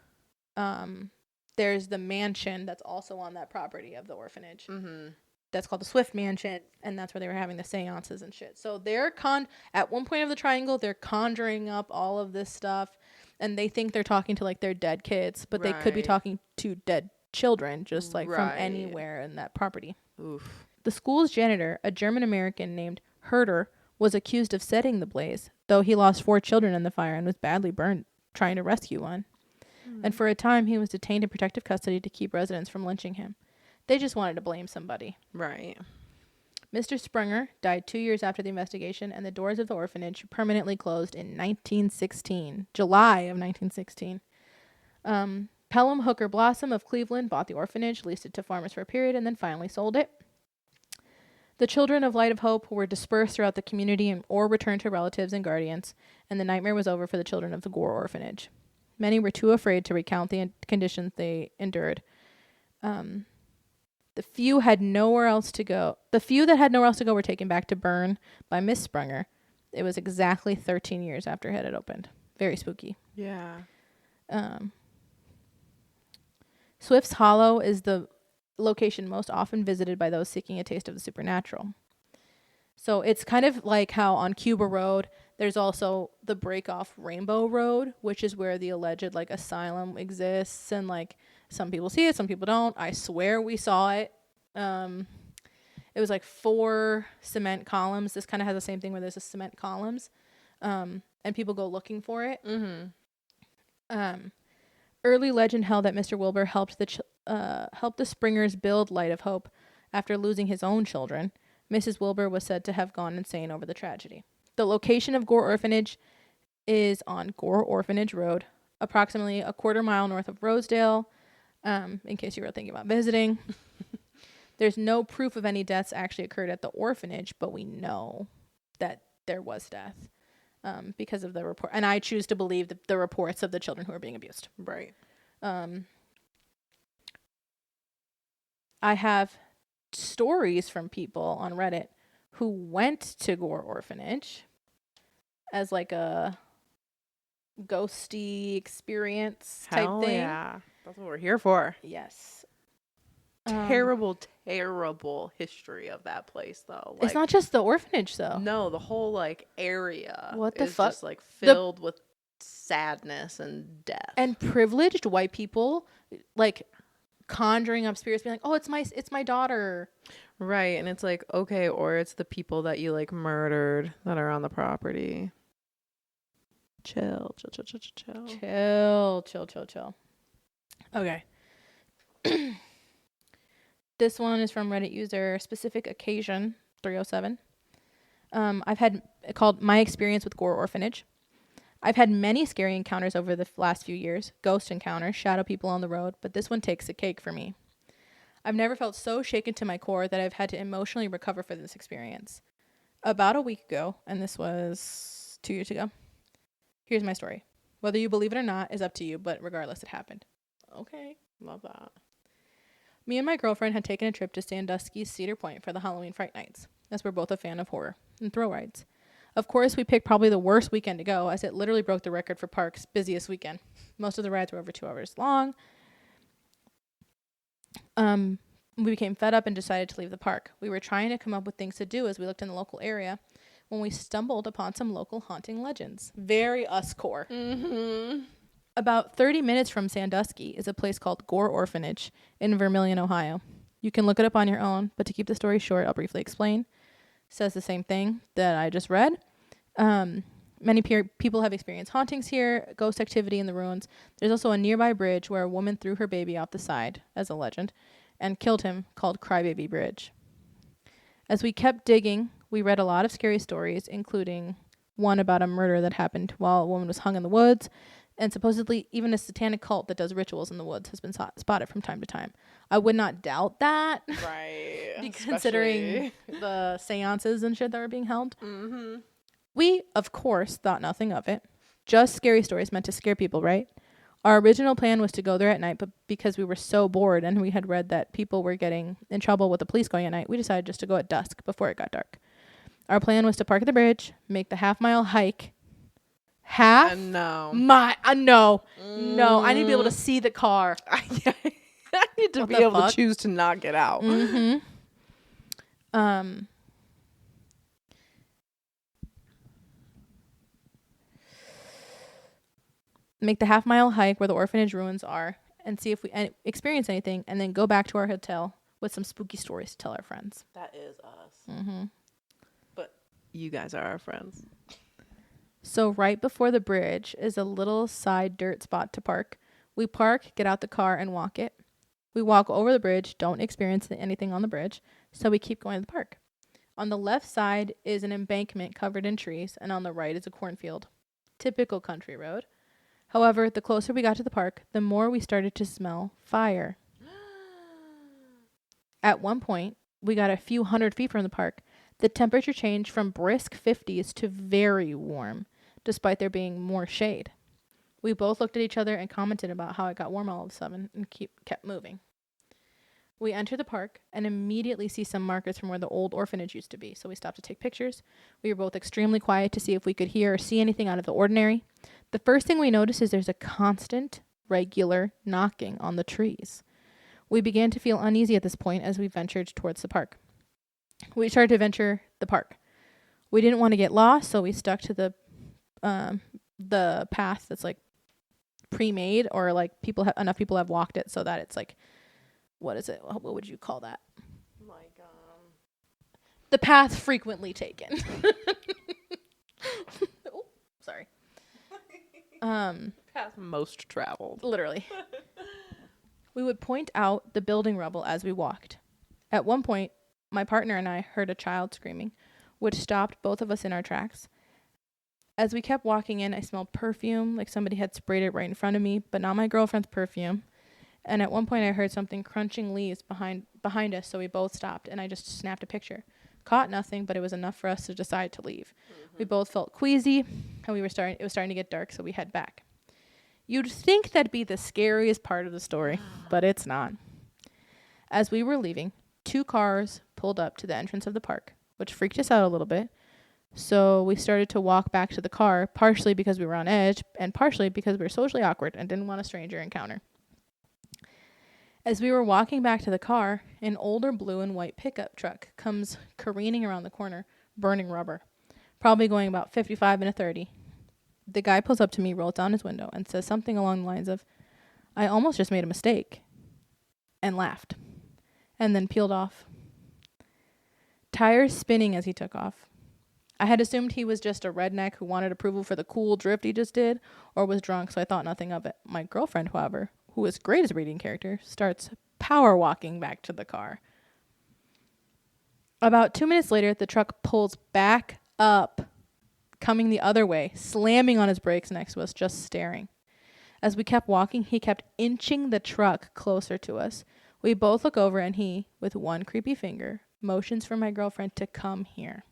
there's the mansion that's also on that property of the orphanage. That's called the Swift Mansion, and that's where they were having the seances and shit. So they're at one point of the triangle, they're conjuring up all of this stuff, and they think they're talking to their dead kids, but they could be talking to dead children, just from anywhere in that property. Oof. The school's janitor, a German American named Herder, was accused of setting the blaze, though he lost 4 children in the fire and was badly burned trying to rescue one. And for a time, he was detained in protective custody to keep residents from lynching him. They just wanted to blame somebody. Right. Mr. Sprunger died 2 years after the investigation, and the doors of the orphanage permanently closed in 1916, July of 1916. Pelham Hooker Blossom of Cleveland bought the orphanage, leased it to farmers for a period, and then finally sold it. The children of Light of Hope were dispersed throughout the community or returned to relatives and guardians, and the nightmare was over for the children of the Gore Orphanage. Many were too afraid to recount the conditions they endured. The few that had nowhere else to go were taken back to burn by Miss Sprunger, It was exactly 13 years after it had opened. Very spooky. Yeah. Swift's Hollow is the location most often visited by those seeking a taste of the supernatural. So it's kind of like how on Cuba Road, there's also the break off Rainbow Road, which is where the alleged like asylum exists. And like some people see it, some people don't. I swear we saw it. It was like 4 cement columns. This kind of has the same thing where there's a cement columns. And people go looking for it. Mm-hmm. Early legend held that Mr. Wilbur helped the Springers build Light of Hope after losing his own children. Mrs. Wilbur was said to have gone insane over the tragedy. The location of Gore Orphanage is on Gore Orphanage Road, approximately a quarter mile north of Rosedale, in case you were thinking about visiting. There's no proof of any deaths actually occurred at the orphanage, but we know that there was death because of the report. And I choose to believe the reports of the children who are being abused. Right. I have stories from people on Reddit who went to Gore Orphanage as like a ghosty experience type thing. Yeah. That's what we're here for. Yes. Terrible history of that place, though. It's not just the orphanage, though. No, the whole like area. What the is fuck? Just like filled with sadness and death. And privileged white people like conjuring up spirits, being like, "Oh, it's my daughter." Right, and it's like, okay, or it's the people that you like murdered that are on the property. Chill. Okay. This one is from Reddit user Specific Occasion 307. I've had called My Experience with Gore Orphanage. I've had many scary encounters over the last few years, ghost encounters, shadow people on the road, but this one takes the cake for me. I've never felt so shaken to my core that I've had to emotionally recover for this experience. About a week ago, and this was 2 years ago, here's my story. Whether you believe it or not is up to you, but regardless, it happened. Okay, love that. Me and my girlfriend had taken a trip to Sandusky's Cedar Point for the Halloween Fright Nights, as we're both a fan of horror and thrill rides. Of course, we picked probably the worst weekend to go, as it literally broke the record for Park's busiest weekend. Most of the rides were over 2 hours long. We became fed up and decided to leave the park. We were trying to come up with things to do as we looked in the local area when we stumbled upon some local haunting legends. Very us core. Mm-hmm. About 30 minutes from Sandusky is a place called Gore Orphanage in Vermilion, Ohio. You can look it up on your own, but to keep the story short, I'll briefly explain. Says the same thing that I just read. Many people have experienced hauntings here, ghost activity in the ruins. There's also a nearby bridge where a woman threw her baby off the side, as a legend, and killed him, called Crybaby Bridge. As we kept digging, we read a lot of scary stories, including one about a murder that happened while a woman was hung in the woods, and supposedly even a satanic cult that does rituals in the woods has been spotted from time to time. I would not doubt that. Right. Considering the seances and shit that were being held. Mm-hmm. We, of course, thought nothing of it. Just scary stories meant to scare people, right? Our original plan was to go there at night, but because we were so bored and we had read that people were getting in trouble with the police going at night, we decided just to go at dusk before it got dark. Our plan was to park at the bridge, make the half-mile hike. No. No, I need to be able to see the car. I need to be able to choose to not get out. Mm-hmm. Make the half-mile hike where the orphanage ruins are and see if we experience anything, and then go back to our hotel with some spooky stories to tell our friends. That is us. Mm-hmm. But you guys are our friends. So right before the bridge is a little side dirt spot to park. We park, get out the car, and walk it. We walk over the bridge, don't experience anything on the bridge, so we keep going to the park. On the left side is an embankment covered in trees, and on the right is a cornfield. Typical country road. However, the closer we got to the park, the more we started to smell fire. At one point, we got a few 100 feet from the park. The temperature changed from brisk 50s to very warm, despite there being more shade. We both looked at each other and commented about how it got warm all of a sudden and kept moving. We enter the park and immediately see some markers from where the old orphanage used to be. So we stopped to take pictures. We were both extremely quiet to see if we could hear or see anything out of the ordinary. The first thing we notice is there's a constant, regular knocking on the trees. We began to feel uneasy at this point as we ventured towards the park. We started to venture the park. We didn't want to get lost, so we stuck to the path that's like pre-made, or like enough people have walked it so that it's like, what is it? What would you call that? Like, the path frequently taken. Oh, sorry. Path most traveled. Literally. We would point out the building rubble as we walked. At one point, my partner and I heard a child screaming, which stopped both of us in our tracks. As we kept walking in, I smelled perfume, like somebody had sprayed it right in front of me, but not my girlfriend's perfume. And at one point, I heard something crunching leaves behind us, so we both stopped, and I just snapped a picture. Caught nothing, but it was enough for us to decide to leave. Mm-hmm. We both felt queasy, and it was starting to get dark, so we head back. You'd think that'd be the scariest part of the story, but it's not. As we were leaving, 2 cars pulled up to the entrance of the park, which freaked us out a little bit. So we started to walk back to the car, partially because we were on edge, and partially because we were socially awkward and didn't want a stranger encounter. As we were walking back to the car, an older blue and white pickup truck comes careening around the corner, burning rubber, probably going about 55 and a 30. The guy pulls up to me, rolls down his window, and says something along the lines of, "I almost just made a mistake," and laughed, and then peeled off. Tires spinning as he took off. I had assumed he was just a redneck who wanted approval for the cool drift he just did, or was drunk, so I thought nothing of it. My girlfriend, however, who is great as a reading character, starts power walking back to the car. About 2 minutes later, the truck pulls back up, coming the other way, slamming on his brakes next to us, just staring. As we kept walking, he kept inching the truck closer to us. We both look over, and he, with one creepy finger, motions for my girlfriend to come here.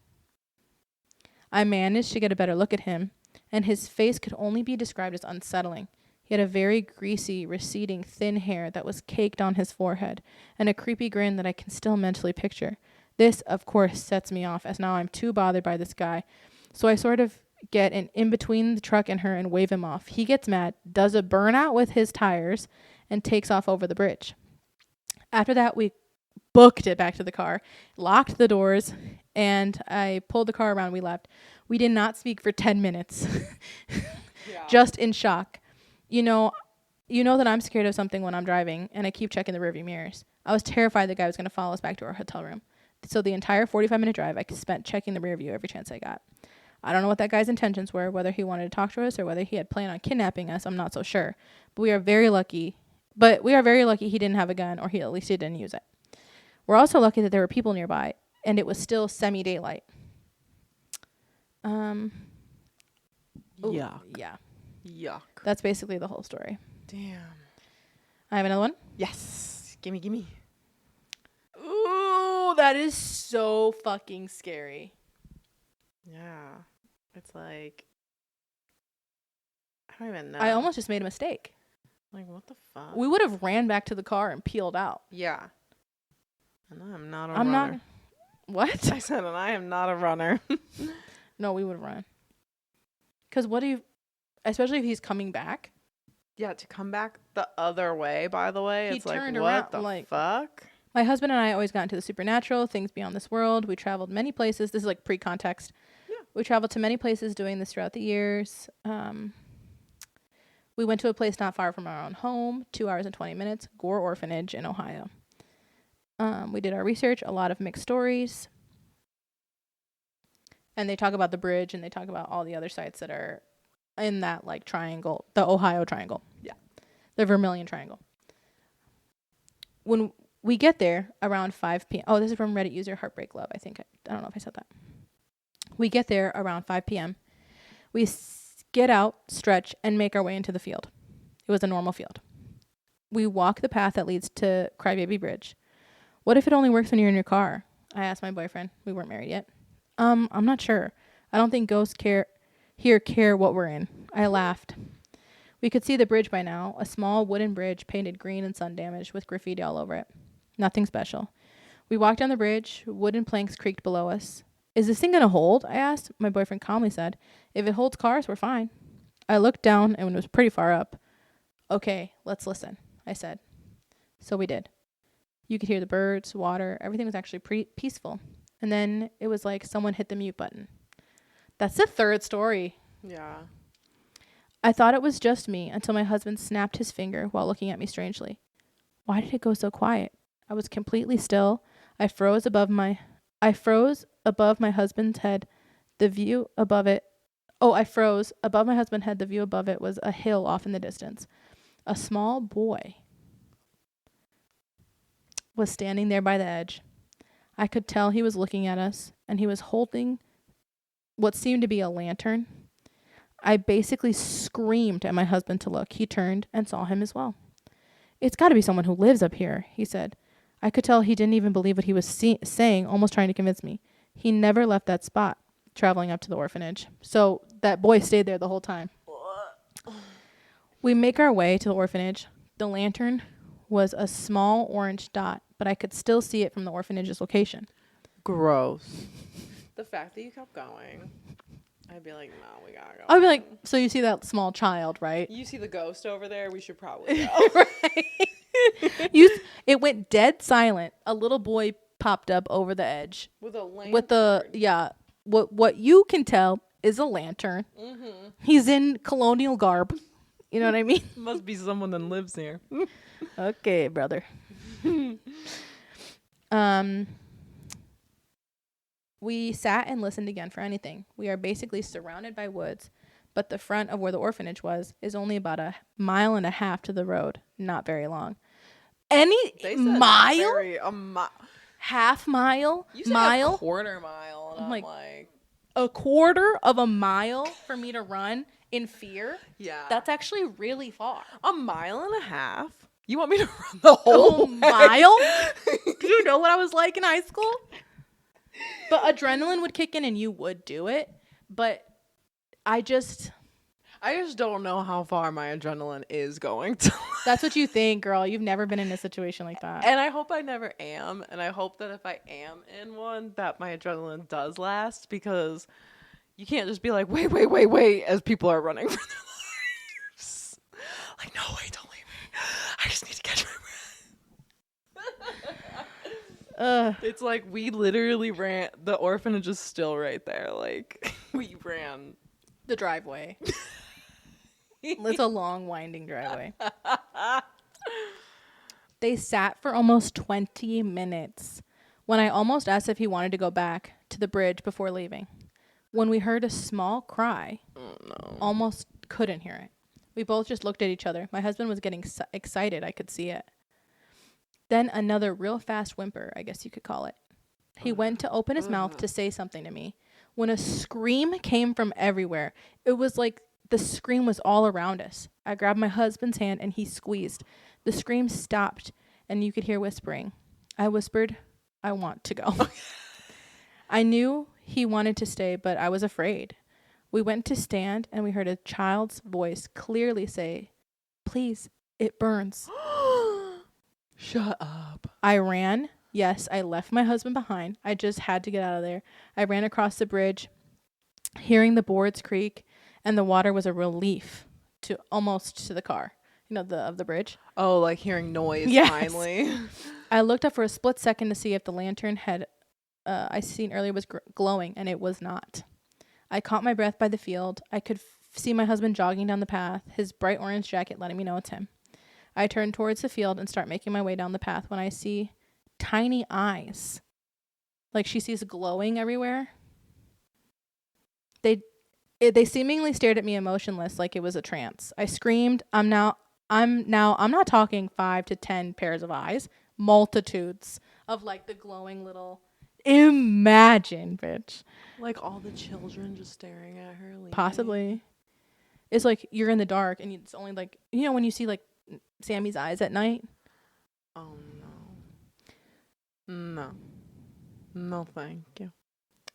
I managed to get a better look at him, and his face could only be described as unsettling. He had a very greasy, receding, thin hair that was caked on his forehead, and a creepy grin that I can still mentally picture. This, of course, sets me off, as now I'm too bothered by this guy. So I sort of get in between the truck and her and wave him off. He gets mad, does a burnout with his tires, and takes off over the bridge. After that, we booked it back to the car, locked the doors, and I pulled the car around. We left. We did not speak for 10 minutes, just in shock. You know that I'm scared of something when I'm driving, and I keep checking the rearview mirrors. I was terrified the guy was going to follow us back to our hotel room. So the entire 45-minute drive, I spent checking the rearview every chance I got. I don't know what that guy's intentions were, whether he wanted to talk to us or whether he had planned on kidnapping us. I'm not so sure. But we are very lucky he didn't have a gun, or at least he didn't use it. We're also lucky that there were people nearby, and it was still semi-daylight. Yuck. Yeah. Yuck. That's basically the whole story. Damn. I have another one? Yes. Gimme. Ooh, that is so fucking scary. Yeah. It's like, I don't even know. I almost just made a mistake. Like, what the fuck? We would have ran back to the car and peeled out. Yeah. And I'm not a runner. What? I said, and I am not a runner. No, we would have run. Because especially if he's coming back. Yeah, to come back the other way, by the way. It's like, what the fuck? My husband and I always got into the supernatural, things beyond this world. We traveled many places. This is like pre-context. Yeah. We traveled to many places doing this throughout the years. We went to a place not far from our own home, 2 hours and 20 minutes, Gore Orphanage in Ohio. We did our research, a lot of mixed stories. And they talk about the bridge, and they talk about all the other sites that are in that like triangle, the Ohio Triangle. Yeah. The Vermilion Triangle. When we get there around 5 p.m. Oh, this is from Reddit user Heartbreak Love. I don't know if I said that. We get there around 5 p.m. We get out, stretch, and make our way into the field. It was a normal field. We walk the path that leads to Crybaby Bridge. What if it only works when you're in your car? I asked my boyfriend. We weren't married yet. I'm not sure. I don't think ghosts care what we're in. I laughed. We could see the bridge by now, a small wooden bridge painted green and sun damaged with graffiti all over it. Nothing special. We walked down the bridge. Wooden planks creaked below us. Is this thing going to hold? I asked. My boyfriend calmly said, if it holds cars, we're fine. I looked down and it was pretty far up. Okay, let's listen, I said. So we did. You could hear the birds, water. Everything was actually pretty peaceful. And then it was like someone hit the mute button. That's the third story. Yeah. I thought it was just me until my husband snapped his finger while looking at me strangely. Why did it go so quiet? I was completely still. I froze above my husband's head. The view above it. Oh, I froze. Above my husband's head, the view above it was a hill off in the distance. A small boy was standing there by the edge. I could tell he was looking at us, and he was holding what seemed to be a lantern. I basically screamed at my husband to look. He turned and saw him as well. It's got to be someone who lives up here, he said. I could tell he didn't even believe what he was saying, almost trying to convince me. He never left that spot, traveling up to the orphanage. So that boy stayed there the whole time. We make our way to the orphanage. The lantern was a small orange dot, but I could still see it from the orphanage's location. Gross. The fact that you kept going, I'd be like, no, we gotta go. I'd be like, so you see that small child, right? You see the ghost over there? We should probably go. Right. It went dead silent. A little boy popped up over the edge. With a lantern. What you can tell is a lantern. Mm-hmm. He's in colonial garb. You know what I mean? Must be someone that lives here. Okay, brother. We sat and listened again for anything. We are basically surrounded by woods, but the front of where the orphanage was is only about 1.5 miles to the road. Not very long. They said mile? Half mile? You said mile? a quarter mile. And I'm like, a quarter of a mile for me to run in fear? Yeah. That's actually really far. 1.5 miles? You want me to run the whole mile? Do you know what I was like in high school? But adrenaline would kick in and you would do it. But I just don't know how far my adrenaline is going to. That's what you think, girl. You've never been in a situation like that. And I hope I never am. And I hope that if I am in one, that my adrenaline does last. Because you can't just be like, wait, as people are running for their lives. Like, no, wait, don't leave me. I just need to catch my breath. It's like we literally ran. The orphanage is still right there. Like, we ran. The driveway. It's a long, winding driveway. They sat for almost 20 minutes when I almost asked if he wanted to go back to the bridge before leaving. When we heard a small cry, almost couldn't hear it. We both just looked at each other. My husband was getting excited. I could see it. Then another real fast whimper, I guess you could call it. He went to open his mouth to say something to me when a scream came from everywhere. It was like the scream was all around us. I grabbed my husband's hand and he squeezed. The scream stopped and you could hear whispering. I whispered, I want to go. I knew he wanted to stay, but I was afraid. We went to stand and we heard a child's voice clearly say, please, it burns. Shut up. I ran. Yes, I left my husband behind. I just had to get out of there. I ran across the bridge, hearing the boards creak, and the water was a relief to almost to the car, of the bridge. Oh, like hearing noise finally. I looked up for a split second to see if the lantern had I seen earlier was glowing, and it was not. I caught my breath by the field. I could see my husband jogging down the path, his bright orange jacket letting me know it's him. I turn towards the field and start making my way down the path when I see tiny eyes. Like she sees glowing everywhere. They seemingly stared at me emotionless like it was a trance. I screamed, I'm not talking 5 to 10 pairs of eyes, multitudes of like the glowing little, imagine, bitch. Like all the children just staring at her. Leaving. Possibly. It's like you're in the dark and it's only like, when you see like Sammy's eyes at night. Oh no. No, thank you.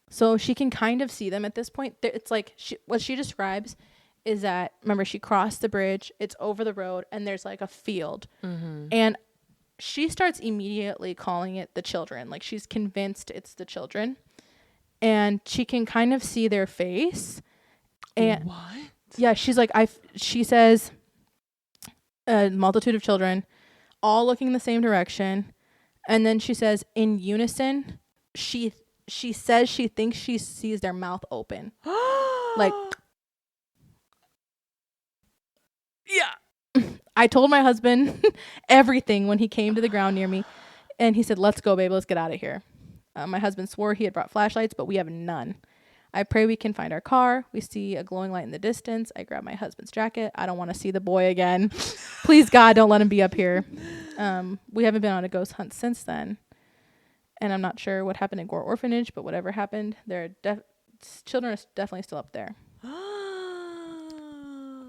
So she can kind of see them at this point. It's like what she describes is that, remember, she crossed the bridge, it's over the road, and there's like a field. Mm-hmm. And she starts immediately calling it the children. Like, she's convinced it's the children. And she can kind of see their face. And what? Yeah, she's like, she says, a multitude of children, all looking in the same direction. And then she says, in unison, she says she thinks she sees their mouth open. Like, yeah. I told my husband everything when he came to the ground near me. And he said, let's go, babe. Let's get out of here. My husband swore he had brought flashlights, but we have none. I pray we can find our car. We see a glowing light in the distance. I grab my husband's jacket. I don't want to see the boy again. Please, God, don't let him be up here. We haven't been on a ghost hunt since then. And I'm not sure what happened at Gore Orphanage, but whatever happened, their children are definitely still up there.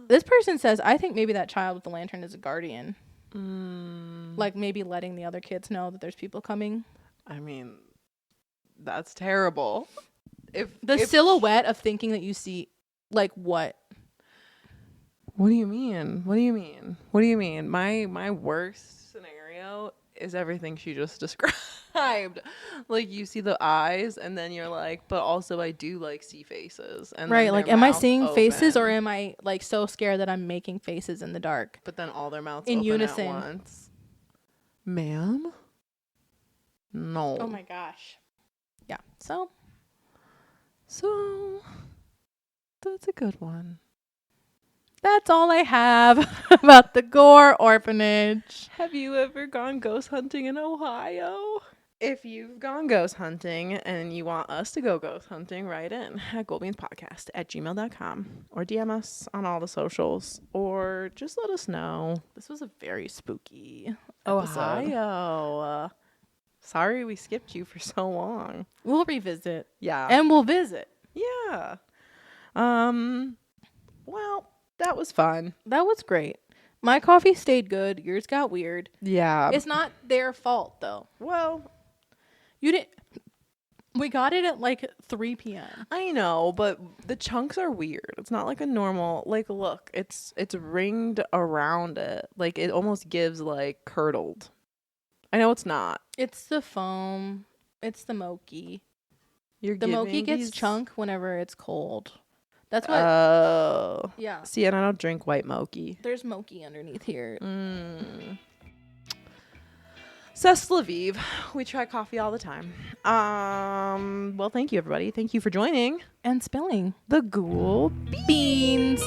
This person says, I think maybe that child with the lantern is a guardian. Like, maybe letting the other kids know that there's people coming. I mean, that's terrible. If silhouette of thinking that you see, like, what? What do you mean? What do you mean? What do you mean? My worst scenario is everything she just described. Like, you see the eyes, and then you're like, but also I do, like, see faces. And right, like, am I seeing faces, or am I, like, so scared that I'm making faces in the dark? But then all their mouths in open unison. At once. Ma'am? No. Oh my gosh. Yeah. So that's a good one. That's all I have about the Gore Orphanage. Have you ever gone ghost hunting in Ohio? If you've gone ghost hunting and you want us to go ghost hunting, write in at ghoulbeanspodcast@gmail.com or DM us on all the socials, or just let us know. This was a very spooky episode. Ohio. Sorry we skipped you for so long. We'll revisit. Yeah. And we'll visit. Yeah. Well, that was fun. That was great. My coffee stayed good. Yours got weird. Yeah. It's not their fault, though. Well, you didn't. We got it at like 3 p.m. I know, but the chunks are weird. It's not like a normal, like, look, it's ringed around it. Like, it almost gives, like, curdled. I know it's not. It's the foam. It's the mochi. The mochi gets chunk whenever it's cold. That's what. Oh. Yeah. See, and I don't drink white mochi. There's mochi underneath here. C'est la vie. We try coffee all the time. Well, thank you, everybody. Thank you for joining. And spilling. The Ghoul Beans.